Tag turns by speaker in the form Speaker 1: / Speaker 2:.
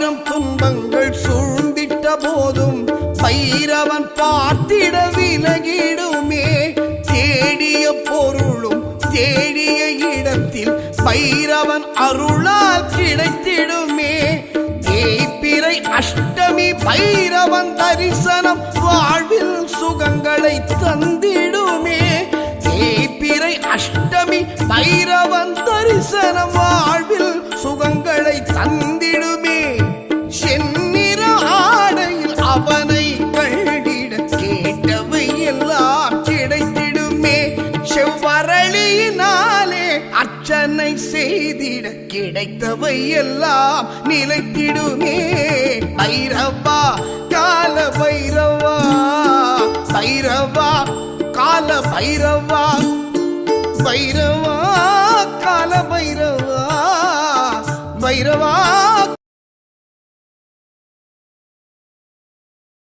Speaker 1: ஆயிரம் துன்பங்கள் சூழ்ந்திட்ட போதும் பைரவன் பார்த்திட விலகிடுமே. தேடிய பொருளும் தேடிய இடத்தில் பைரவன் அருளால் கிடைத்திடுமே. தேய்பிறை அஷ்டமி பைரவன் தரிசனம் வாழ்வில் சுகங்களை தந்திடுமே. தேய்பிறை அஷ்டமி பைரவன் தரிசனம் வாழ்வில் சுகங்களை தந்திடுமே. செந்நிற ஆடையில் அவனை கண்டிட கேட்டவை எல்லாம் கிடைத்திடுமே. செவ்வரளியினாலே அர்ச்சனை செய்திட கிடைத்தவை எல்லாம் நிலைத்திடுமே. பைரவா கால பைரவா, பைரவா கால பைரவா, பைரவா